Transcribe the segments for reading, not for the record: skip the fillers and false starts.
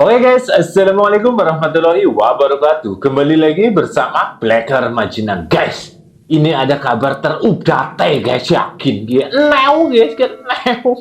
Oke guys, Assalamualaikum warahmatullahi wabarakatuh. Kembali lagi bersama Blacker Majinang. Guys, ini ada kabar terupdate guys, yakin dia. Neu guys, kan neu.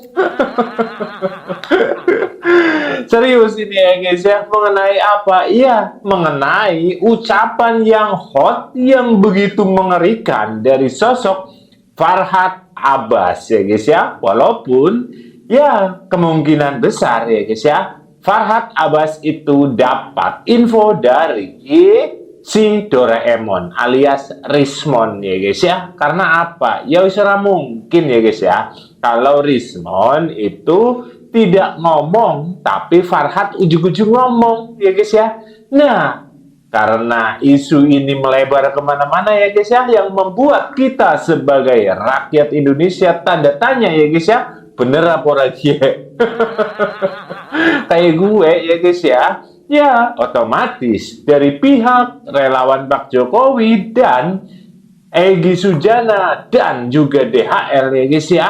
Serius ini ya guys ya, mengenai apa? Iya, mengenai ucapan yang hot, yang begitu mengerikan dari sosok Farhad Abbas ya guys ya. Walaupun ya kemungkinan besar ya guys ya, Farhad Abbas itu dapat info dari si Doraemon alias Rismon ya guys ya. Karena apa? Ya wis ora mungkin ya guys ya. Kalau Rismon itu tidak ngomong, tapi Farhad ujung-ujung ngomong ya guys ya. Nah, karena isu ini melebar kemana-mana ya guys ya, yang membuat kita sebagai rakyat Indonesia tanda tanya ya guys ya, bener apa lagi ya? Kayak gue ya guys ya, ya otomatis dari pihak relawan Pak Jokowi dan Egy Sujana dan juga DHL ya guys ya,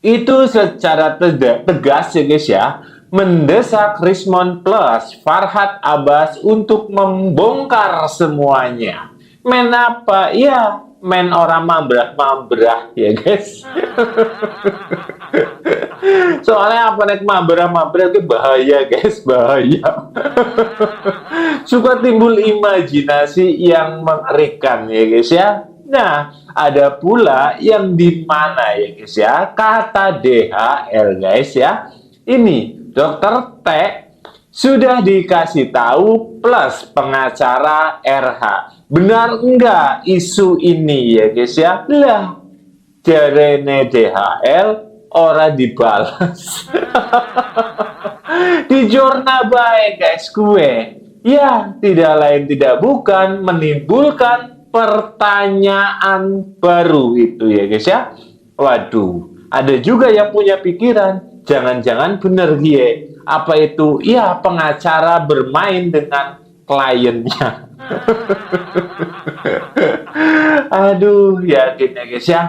itu secara tegas ya guys ya, mendesak Rismon plus Farhad Abbas untuk membongkar semuanya. Men apa? Ya, men orang mambrah-mambrah ya guys. Soalnya apa nek mambrah-mambrah itu bahaya guys, bahaya. Suka timbul imajinasi yang mengerikan ya guys ya. Nah, ada pula yang di mana ya guys ya, kata DHL guys ya, ini dokter T sudah dikasih tahu plus pengacara RH. Benar enggak isu ini ya guys ya? Lah, jarene DHL ora dibalas. Di jurnal baik guys gue. Ya, tidak lain tidak bukan menimbulkan pertanyaan baru itu ya guys ya. Waduh, ada juga yang punya pikiran, jangan-jangan bener gie. Apa itu? Ya, pengacara bermain dengan kliennya. Aduh, yakin ya guys ya.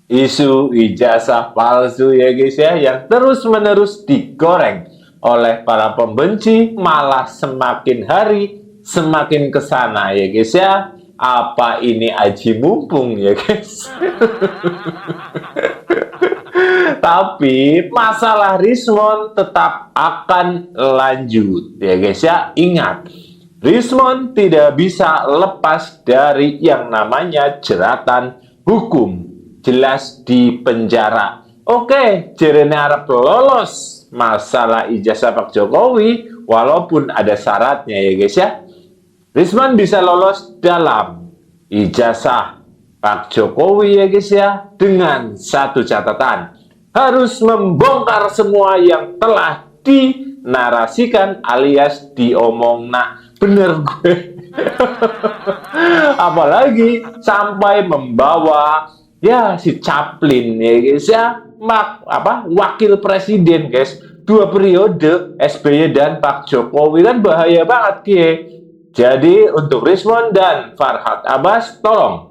Isu ijazah palsu ya guys ya, yang terus-menerus digoreng oleh para pembenci, malah semakin hari semakin kesana ya guys ya. Apa ini aji mumpung ya guys? Tapi masalah Rismon tetap akan lanjut ya guys ya. Ingat, Rismon tidak bisa lepas dari yang namanya jeratan hukum. Jelas di penjara. Oke, jerene arep lolos masalah ijazah Pak Jokowi, walaupun ada syaratnya ya guys ya. Rismon bisa lolos dalam ijazah Pak Jokowi ya guys ya, dengan satu catatan, harus membongkar semua yang telah dinarasikan alias diomong. Nah, bener gue. Apalagi sampai membawa ya si Chaplin ya guys ya, wakil presiden guys, 2 periode SBY dan Pak Jokowi, kan bahaya banget ya. Jadi untuk Rismon dan Farhad Abbas, tolong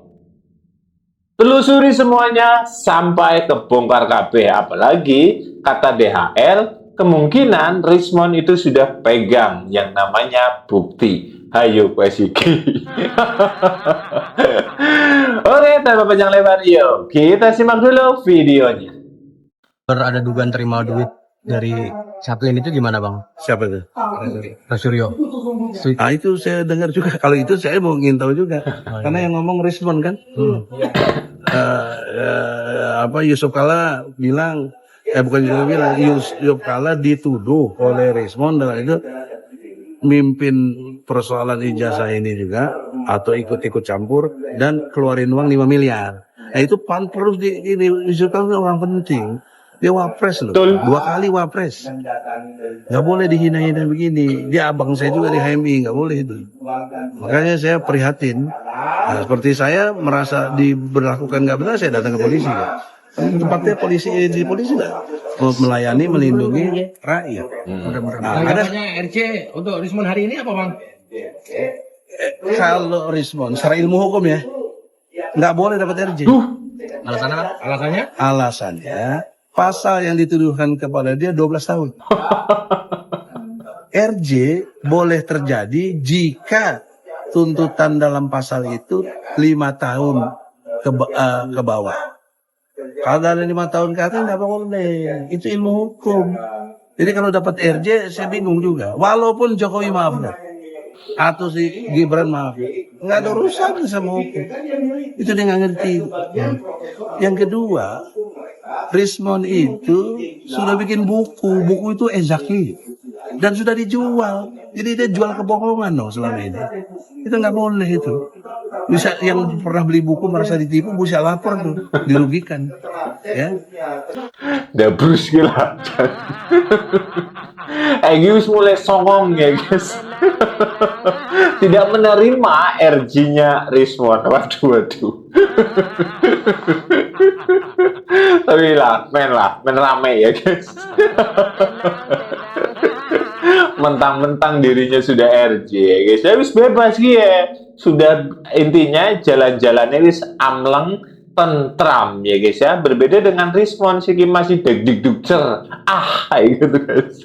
telusuri semuanya sampai kebongkar KB. Apalagi kata DHL, kemungkinan Rismon itu sudah pegang yang namanya bukti. Hayo pesiki. Oke, tanpa panjang lebar, yuk kita simak dulu videonya. Ada dugaan terima duit dari Chaplin itu gimana bang? Siapa itu? Pak Suryo. Ah, itu saya dengar juga. Kalau itu saya mau ingin tahu juga. Karena yang ngomong Rismon kan. Yusuf Kalla bilang, bukan Yusuf bilang, Yusuf Kalla dituduh oleh Rismon dengan itu mimpin persoalan ijazah ini juga, atau ikut-ikut campur dan keluarin uang 5 miliar. Nah itu perlu Yusuf Kalla orang penting. Dia wapres loh, 2 kali wapres. Nggak boleh dihina-hina begini. Dia abang saya juga di HMI, nggak boleh itu. Makanya saya prihatin. Nah, seperti saya merasa diberlakukan nggak benar, saya datang ke polisi. Ya. Tempatnya polisi nggak melayani, melindungi rakyat. Nah, ada RC untuk Rismon hari ini apa bang? Kalau Rismon, secara ilmu hukum ya, nggak boleh dapat RJ. Alasannya? Alasannya? Alasannya pasal yang dituduhkan kepada dia 12 tahun. RJ boleh terjadi jika tuntutan dalam pasal itu 5 tahun ke bawah. Kalau ada 5 tahun ke atas nggak boleh. Itu ilmu hukum. Jadi kalau dapat RJ saya bingung juga. Walaupun Jokowi maafkan atau si Gibran maaf, nggak ada urusan sama hukum. Itu dia nggak ngerti. Yang kedua, Rismon itu sudah bikin buku itu Ezaki dan sudah dijual. Jadi dia jual kebohongan loh selama ini. Itu nggak boleh itu. Bisa yang pernah beli buku merasa ditipu bisa lapor tuh, dirugikan. Ya. Dabrus gila. Gius mulai songong ya guys. Tidak menerima RG-nya Rismon. Waduh. Tapi men rame ya guys. Mentang-mentang dirinya sudah RJ ya guys. Habis bebas ya. Sudah intinya jalan-jalannya wis amleng tentram ya guys ya. Berbeda dengan Rismon sih masih deg-deg-dugcer. Gitu guys.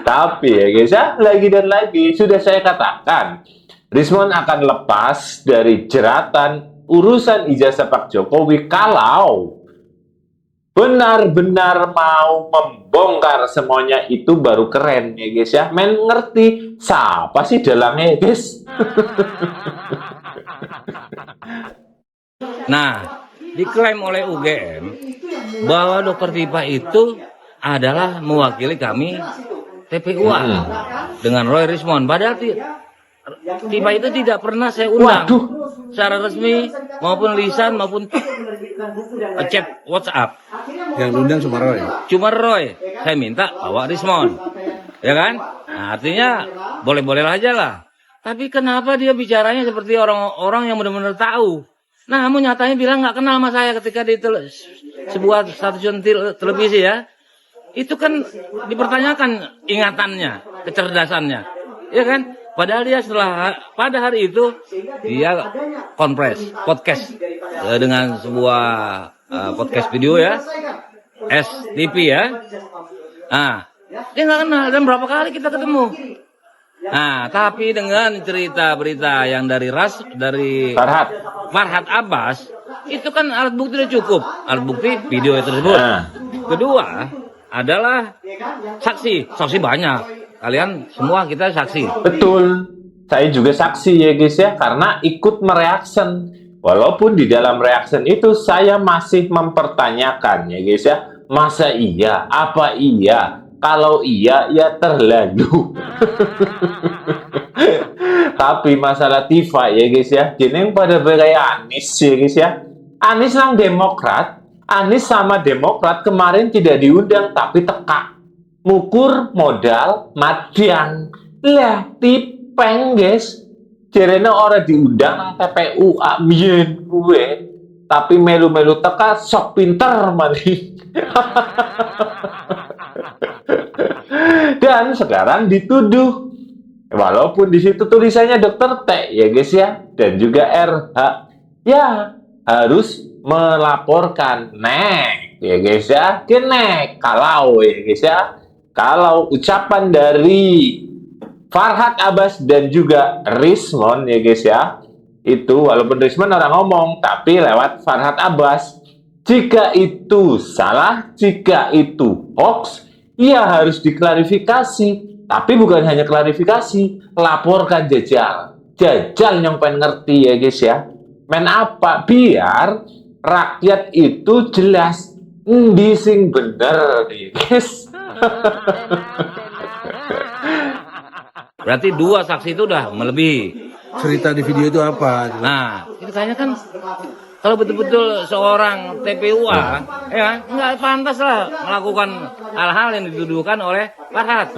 Tapi ya guys ya, lagi dan lagi sudah saya katakan, Rismon akan lepas dari jeratan urusan ijazah Pak Jokowi kalau benar-benar mau membongkar semuanya. Itu baru keren ya guys ya. Men ngerti siapa sih dalangnya ya guys. Nah, diklaim oleh UGM bahwa Dr. Tipa itu adalah mewakili kami TPUA dengan Roy Rismon. Padahal Tipa itu tidak pernah saya undang secara resmi maupun lisan maupun chat WhatsApp. Yang diundang cuma Roy. Cuma Roy. Saya minta bawa Rismon. Ya kan? Nah, artinya boleh-boleh aja lah. Tapi kenapa dia bicaranya seperti orang-orang yang benar-benar tahu? Namun nyatanya bilang nggak kenal sama saya ketika di sebuah stasiun televisi ya. Itu kan dipertanyakan ingatannya, kecerdasannya. Ya kan? Padahal dia pada hari itu dia podcast dengan sebuah podcast video ya, STP ya. Nah, dia nggak kenal dan berapa kali kita ketemu. Nah, tapi dengan cerita berita yang dari Farhad Abbas, itu kan alat bukti sudah cukup, alat bukti video tersebut. Kedua adalah saksi banyak. Kalian semua kita saksi. Betul. Saya juga saksi ya guys ya, karena ikut mereaction. Walaupun di dalam reaction itu saya masih mempertanyakan ya guys ya. Masa iya? Apa iya? Kalau iya, ya terlalu. Tapi masalah Tifa ya guys ya, jeneng pada beraya Anies ya guys ya. Anies nang Demokrat, Anies sama Demokrat kemarin tidak diundang tapi teka. Mukur modal madiang. Lah tipeng guys. Jerene ora diundang nang TPU mien gue. Tapi melu-melu teka sok pinter mani. Dan sekarang dituduh, walaupun di situ tulisannya Dr. T ya guys ya, dan juga RH ya harus melaporkan ya guys ya, kalau ya guys ya, kalau ucapan dari Farhad Abbas dan juga Rismon ya guys ya, itu walaupun Rismon orang ngomong tapi lewat Farhad Abbas, jika itu salah, jika itu hoax, ya harus diklarifikasi. Tapi bukan hanya klarifikasi, laporkan Jajal yang pengen ngerti ya guys ya. Men apa? Biar rakyat itu jelas endi sing bener nih guys. Berarti 2 saksi itu udah melebihi. Cerita di video itu apa? Nah, ceritanya kan kalau betul-betul seorang TPUA ya nggak pantas lah melakukan hal-hal yang dituduhkan oleh Farhad.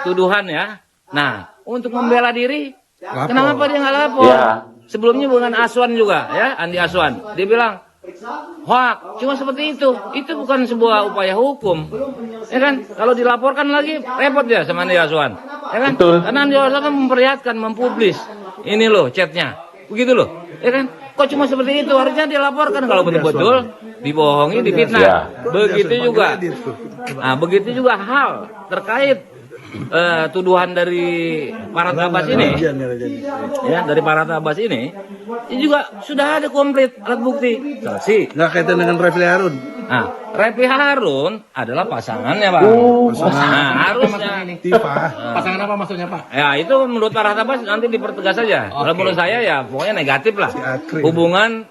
Tuduhan ya. Nah, untuk membela diri, kenapa dia nggak lapor? Ya. Sebelumnya dengan Aswan juga ya, Andi Aswan. Dia bilang, hoak, cuma seperti itu. Itu bukan sebuah upaya hukum. Ya kan? Kalau dilaporkan lagi repot dia sama Andi Aswan. Ya kan? Betul. Karena Andi Aswan kan memperlihatkan, mempublis. Ini loh chatnya. Begitu loh. Ya kan? Kok cuma seperti itu? Harusnya dilaporkan kalau betul-betul dibohongi, difitnah. Ya. Begitu juga. Nah, begitu juga hal terkait tuduhan dari para tabas ini, ya dari para tabas ini juga sudah ada komplit alat bukti. Saksi. Nggak kaitan dengan Refli Harun. Nah, Refli Harun adalah pasangannya, Pak. Nah, harusnya. Pasangan apa maksudnya, Pak? Ya, itu menurut para tabas nanti dipertegas saja. Kalau menurut saya ya pokoknya negatif lah. Hubungan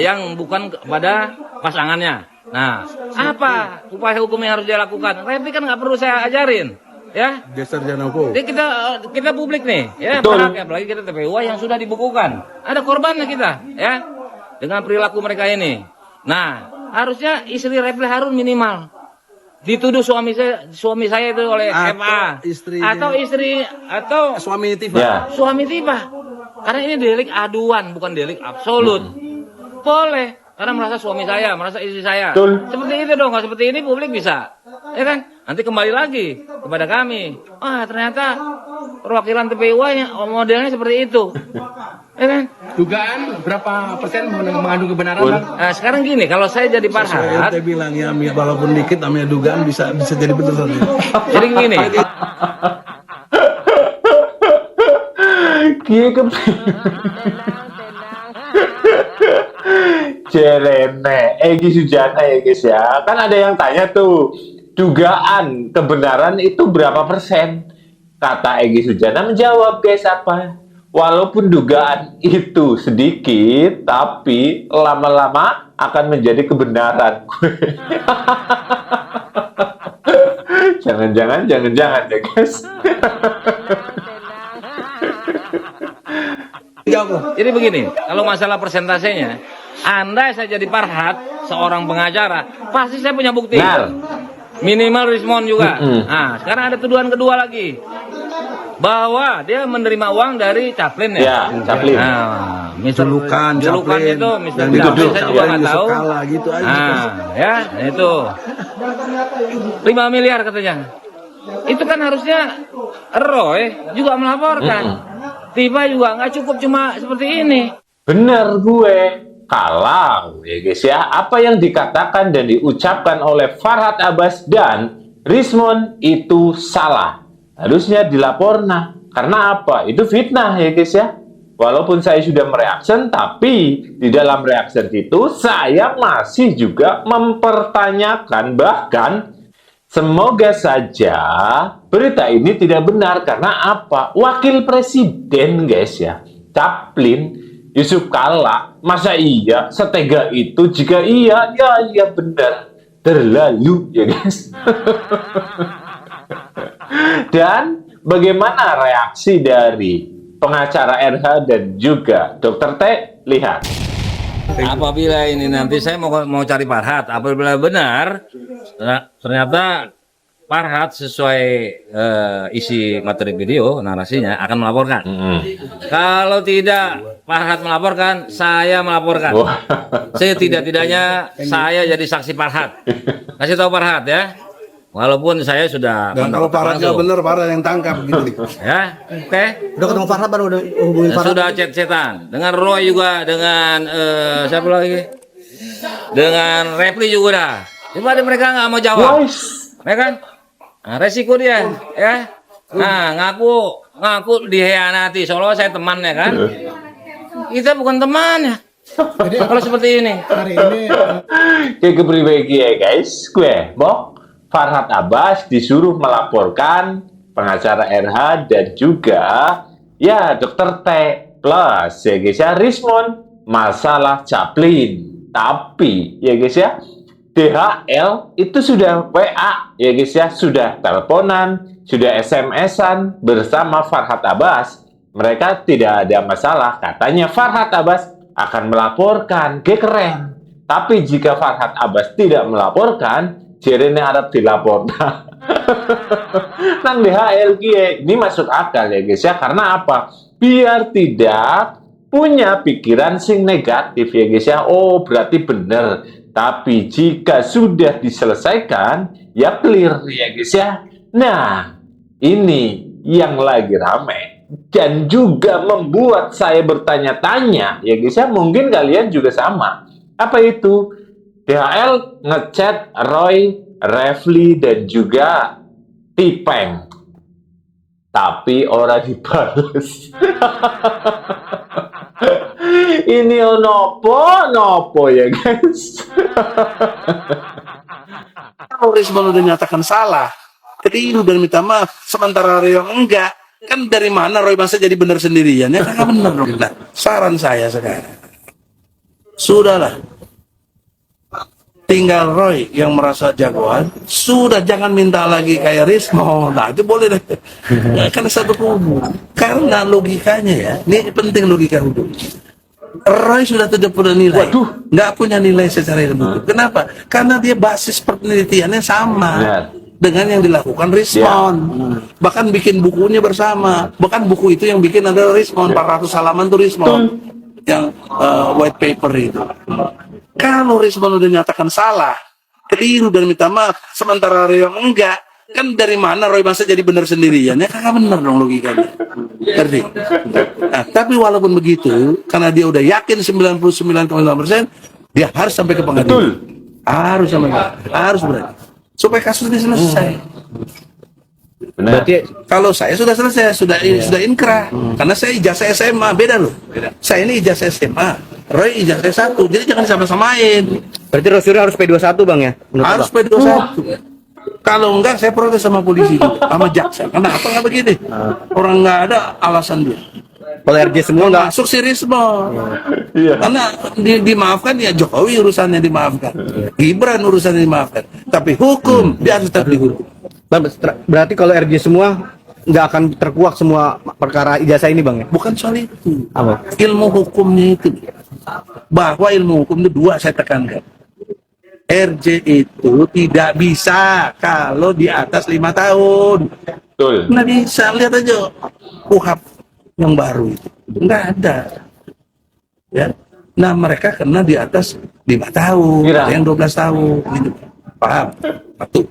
yang bukan kepada pasangannya. Nah, apa upaya hukum yang harus dia lakukan? Refli kan nggak perlu saya ajarin. Ya, Geser Janoko. jadi kita publik nih, ya, Betul. apalagi kita TPUA yang sudah dibukukan. Ada korbannya kita, ya, dengan perilaku mereka ini. Nah, harusnya istri Refli Harun minimal dituduh suami saya itu oleh Atau FA istrinya. atau Suami Tifa. Ya. suami tiba. Karena ini delik aduan, bukan delik absolut. Boleh. Karena merasa suami saya, merasa istri saya. Betul. Seperti itu dong, nggak seperti ini publik bisa. Ya kan? Nanti kembali lagi kepada kami. Ternyata perwakilan TPUA yang modelnya seperti itu. Ya kan? Dugaan berapa persen mengandung kebenaran, Pun. Bang? Nah, sekarang gini, kalau saya jadi Saya Farhat, bilang ya, walaupun dikit namanya dugaan bisa jadi betul. jadi gini. Kiye ke Jerene, Egy Sujana ya guys ya. Kan ada yang tanya tuh, dugaan kebenaran itu berapa persen? Kata Egy Sujana menjawab guys apa? Walaupun dugaan itu sedikit, tapi lama-lama akan menjadi kebenaran. Jangan-jangan ya guys. Jadi begini, kalau masalah persentasenya, Anda saya jadi Farhat, seorang pengacara, pasti saya punya bukti. Benar. Minimal Rismon juga. Mm-mm. Nah, sekarang ada tuduhan kedua lagi. Bahwa dia menerima uang dari Chaplin ya. Ya, Chaplin. Nah, Mr. Julukan julukan Chaplin. itu Mr. Yang Chaplin dituduh. saya juga nggak Yusuf tahu. Kalla gitu aja. Nah, ya, itu. 5 miliar katanya. Itu kan harusnya Roy juga melaporkan. Tiba juga nggak cukup cuma seperti ini. Bener gue. Kalau ya guys ya, apa yang dikatakan dan diucapkan oleh Farhat Abbas dan Rismon itu salah. Harusnya dilaporkan. Karena apa? Itu fitnah ya guys ya. Walaupun saya sudah mereaction, tapi di dalam reaction itu saya masih juga mempertanyakan, bahkan semoga saja berita ini tidak benar. Karena apa? Wakil Presiden guys ya, Chaplin, Yusuf Kalla, masa iya setega itu? Jika iya, ya benar. Terlalu ya guys. Dan bagaimana reaksi dari pengacara RH dan juga Dr. T? Lihat. Apabila ini nanti saya mau cari Farhat, apabila benar ternyata Farhat sesuai isi materi video narasinya akan melaporkan. Kalau tidak Farhat melaporkan, saya melaporkan. Wah. Setidak-tidaknya saya jadi saksi Farhat. Kasih tahu Farhat ya. Walaupun saya sudah Dan kalau Farhat nggak langsung. bener, Farhat yang tangkap gitu. Ya, oke. Udah ketemu Farhat, baru udah hubungin Farhat. Sudah chat-chatan dengan Roy juga, dengan siapa lagi? Dengan Refli juga udah. Cuma mereka nggak mau jawab, Guys. ya kan? Nah, resiko dia, ya. Nah, ngaku dihianati. Soalnya saya temannya kan. Kita bukan teman ya. Kalau seperti ini. Hari ini Kayak kepribadi ya guys, gue mau Farhat Abbas disuruh melaporkan pengacara RH dan juga ya Dr. T plus ya guys ya Rismon masalah Chaplin. Tapi ya guys ya DHL itu sudah WA ya guys ya, sudah teleponan, sudah SMS-an bersama Farhat Abbas. Mereka tidak ada masalah, katanya Farhat Abbas akan melaporkan. Keren. Tapi jika Farhat Abbas tidak melaporkan, Jerene Arab dilaporkan. Nang DHL kie. Ini masuk akal ya guys ya. Karena apa? Biar tidak punya pikiran sing negatif ya guys ya. Oh berarti benar. Tapi jika sudah diselesaikan, ya clear ya guys ya. Nah, ini yang lagi rame. dan juga membuat saya bertanya-tanya, ya guys ya, mungkin kalian juga sama. Apa itu? DHL ngechat Roy, Refli, dan juga Tipeng. Tapi orang dibales. Ini nopo ya guys. Kalau Rismon udah nyatakan salah, keliru dan minta maaf, sementara Roy enggak, kan dari mana Roy masa jadi benar sendirian? Ya kan benar dong. Nah, saran saya sekarang, sudahlah, tinggal Roy yang merasa jagoan, sudah jangan minta lagi kayak Rismon. Nah itu boleh deh. Nah, karena satu kubu, karena logikanya ya, ini penting logika hukum. Roy sudah tidak punya nilai, nggak punya nilai secara ilmu. Kenapa? Karena dia basis penelitiannya sama dengan yang dilakukan Rismon. Bahkan bikin bukunya bersama. Bahkan buku itu yang bikin adalah Rismon, 400 halaman tuh Rismon, yang white paper itu. Kalau Rismon udah nyatakan salah, keliru dan minta maaf, sementara Roy enggak, kan dari mana Roy masa jadi benar sendirian? Ya kagak benar dong logikanya. Ngerti? Nah, tapi walaupun begitu, karena dia udah yakin 99,9%, dia harus sampai ke pengadilan. Harus berani. Supaya kasus ini selesai. Berarti Kalau saya sudah selesai, sudah inkrah. Karena saya ijazah SMA, beda loh. Saya ini ijazah SMA, Roy ijazah S1, jadi jangan sama-samain. berarti Rosyuri harus P21 Bang ya? Menurut Harus Abang? P21. Kalau enggak, saya protes sama polisi juga, sama jaksa. Kenapa nggak begini? Orang nggak ada alasan dia. Kalau RJ semua nggak Masuk si Rismon. Karena dimaafkan ya Jokowi urusannya dimaafkan, Gibran urusannya dimaafkan. Tapi hukum dia harus tetap dihukum. Bang, berarti kalau RJ semua nggak akan terkuak semua perkara ijazah ini Bang ya? Bukan soal itu. Apa? Ilmu hukumnya itu. Bahwa ilmu hukum itu dua saya tekankan. RJ itu tidak bisa kalau di atas 5 tahun. Betul. Nggak bisa, lihat aja KUHP yang baru itu. Nggak ada. Ya. Nah mereka kena di atas 5 tahun, ada yang 12 tahun. Gitu. Paham? Satu.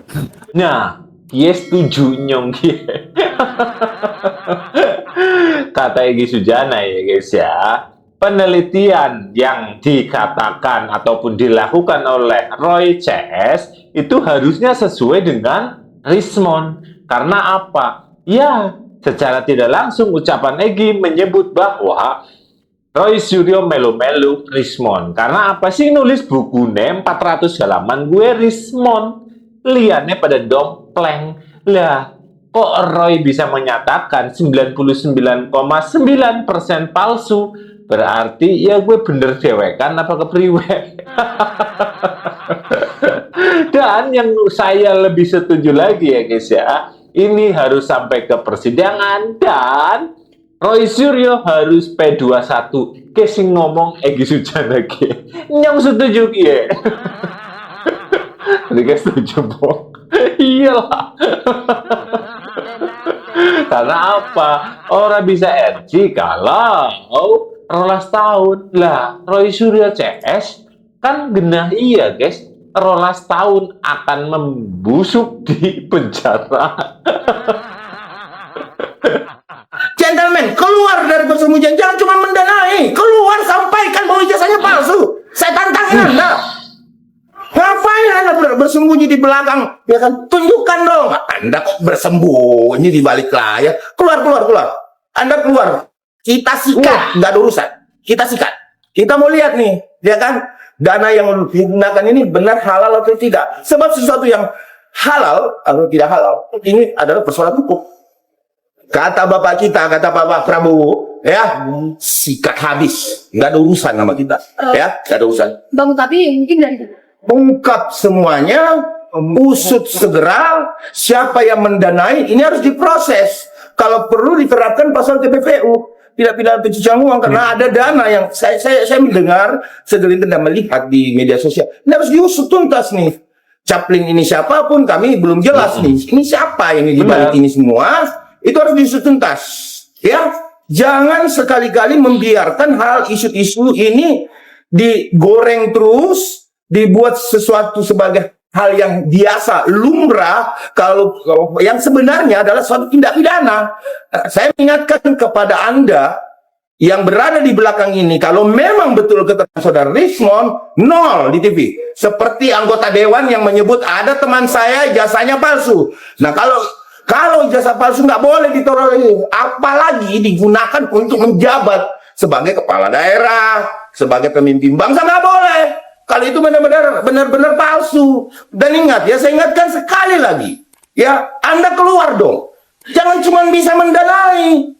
Nah, dia setuju nyong dia. Kata Egy Sujana ya guys ya. Penelitian yang dikatakan ataupun dilakukan oleh Roy CS itu harusnya sesuai dengan Rismon. Karena apa? Ya, secara tidak langsung ucapan Egy menyebut bahwa Roy Suryo melu-melu Rismon. Karena apa sih nulis bukunya 400 halaman gue Rismon. Liannya pada dompleng. Lah, kok Roy bisa menyatakan 99,9% palsu? Berarti ya gue bener dewekan apa kepriwe. Dan yang saya lebih setuju lagi ya guys ya, ini harus sampai ke persidangan dan Roy Suryo harus P21. Kesing ngomong Egy Sujana ke. Nyong setuju ya. Mereka setuju bong. Iyalah. Karena apa? Orang bisa RJ kalau 12 tahun lah. Roy Suryo CS kan genah iya guys. 12 tahun akan membusuk di penjara. Gentlemen, keluar dari persembunyian, jangan cuma mendanai. Keluar, sampaikan bahwa ijazahnya palsu. Saya tantangin Anda. Ngapain Anda bersembunyi di belakang? Ya kan, tunjukkan dong. Anda kok bersembunyi di balik layar? Keluar. Anda keluar. Kita sikat, nggak ada urusan. Kita sikat. Kita mau lihat nih, ya kan? Dana yang digunakan ini benar halal atau tidak. Sebab sesuatu yang halal atau tidak halal, ini adalah persoalan hukum. Kata bapak kita, kata Bapak Prabowo, ya, sikat habis. Nggak ada urusan sama kita. Ya, nggak ada urusan. Bang, tapi mungkin dari Ungkap semuanya, usut segera, siapa yang mendanai, ini harus diproses. Kalau perlu diterapkan pasal TPPU, tidak pidana pencucian uang, karena ada dana yang saya mendengar, segelintir dan melihat di media sosial. Ini harus diusut tuntas nih. Caplin ini siapapun, kami belum jelas nih. Ini siapa ini di balik ini semua? Itu harus diusut tuntas. Ya, jangan sekali-kali membiarkan hal isu-isu ini digoreng terus, dibuat sesuatu sebagai hal yang biasa, lumrah, kalau yang sebenarnya adalah suatu tindak pidana. Saya ingatkan kepada Anda yang berada di belakang ini, kalau memang betul keterangan saudara Rismond, nol di TV. Seperti anggota dewan yang menyebut ada teman saya ijazahnya palsu. Nah, kalau ijazah palsu nggak boleh ditolerir, apalagi digunakan untuk menjabat sebagai kepala daerah, sebagai pemimpin bangsa, nggak boleh. Kalau itu benar-benar palsu. Dan ingat ya, saya ingatkan sekali lagi, ya, Anda keluar dong. Jangan cuma bisa mendanai.